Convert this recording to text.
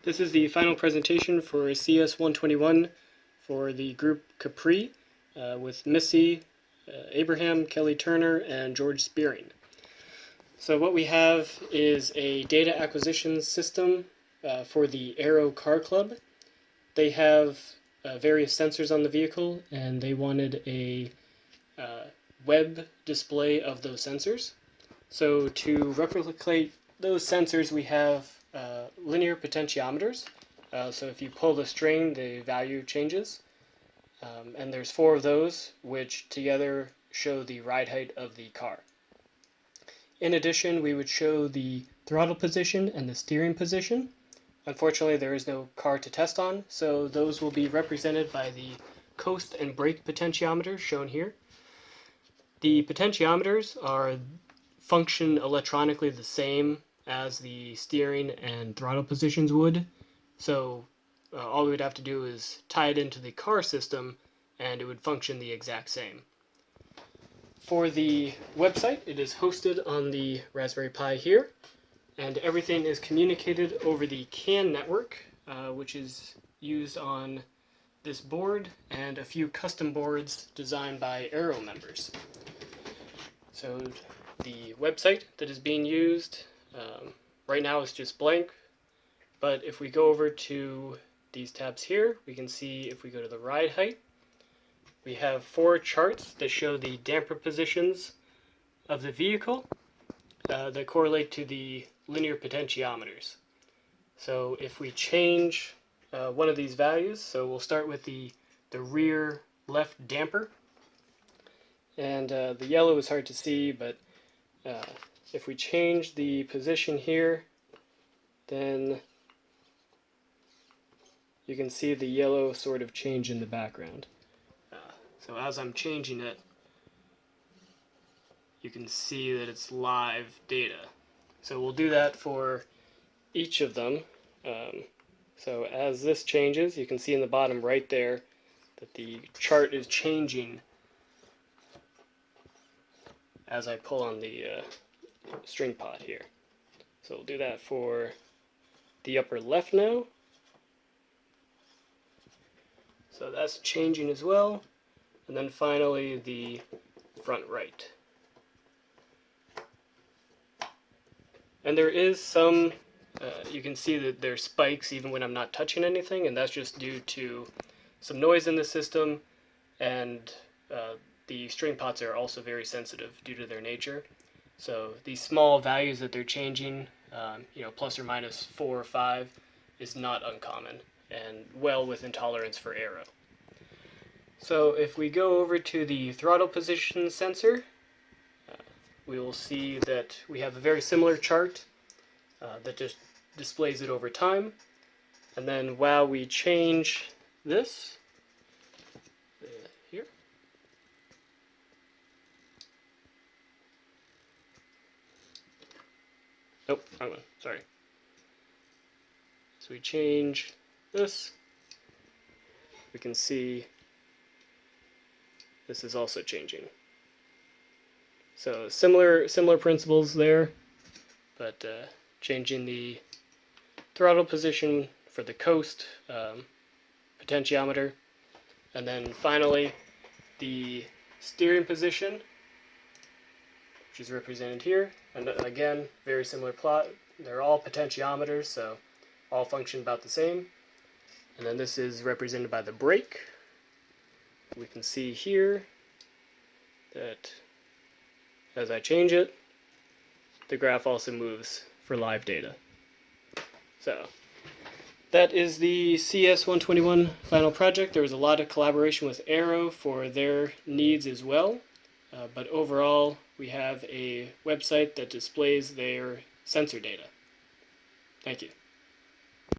This is the final presentation for CS121 for the group Capri with Missy, Abraham, Kelly Turner, and George Spearing. So what we have is a data acquisition system for the Aero Car Club. They have various sensors on the vehicle, and they wanted a web display of those sensors. So to replicate those sensors, we have linear potentiometers. So if you pull the string, the value changes. And there's 4 of those, which together show the ride height of the car. In addition, we would show the throttle position and the steering position. Unfortunately, there is no car to test on, so those will be represented by the coast and brake potentiometers shown here. The potentiometers function electronically the same as the steering and throttle positions would, so all we would have to do is tie it into the car system and it would function the exact same. For the website, it is hosted on the Raspberry Pi here, and everything is communicated over the CAN network, which is used on this board and a few custom boards designed by Aero members. So the website that is being used right now is just blank, but if we go over to these tabs here, we can see if we go to the ride height, we have 4 charts that show the damper positions of the vehicle that correlate to the linear potentiometers. So if we change one of these values, so we'll start with the rear left damper, and the yellow is hard to see, but if we change the position here, then you can see the yellow sort of change in the background. So as I'm changing it, you can see that it's live data. So we'll do that for each of them. So as this changes, you can see in the bottom right there that the chart is changing as I pull on the string pot here. So we'll do that for the upper left now. So that's changing as well. And then finally the front right. And there is some, you can see that there's spikes even when I'm not touching anything, and that's just due to some noise in the system, and the string pots are also very sensitive due to their nature. So these small values that they're changing, plus or minus 4 or 5, is not uncommon and well within tolerance for Aero. So if we go over to the throttle position sensor, we will see that we have a very similar chart that just displays it over time. And then while we change this here, nope, wrong one, sorry. So we change this, we can see this is also changing. So similar principles there, but changing the throttle position for the coast potentiometer, and then finally the steering position, which is represented here. And again, very similar plot. They're all potentiometers, so all function about the same. And then this is represented by the brake. We can see here that as I change it, the graph also moves for live data. So that is the CS121 final project. There was a lot of collaboration with Aero for their needs as well, but overall we have a website that displays their sensor data. Thank you.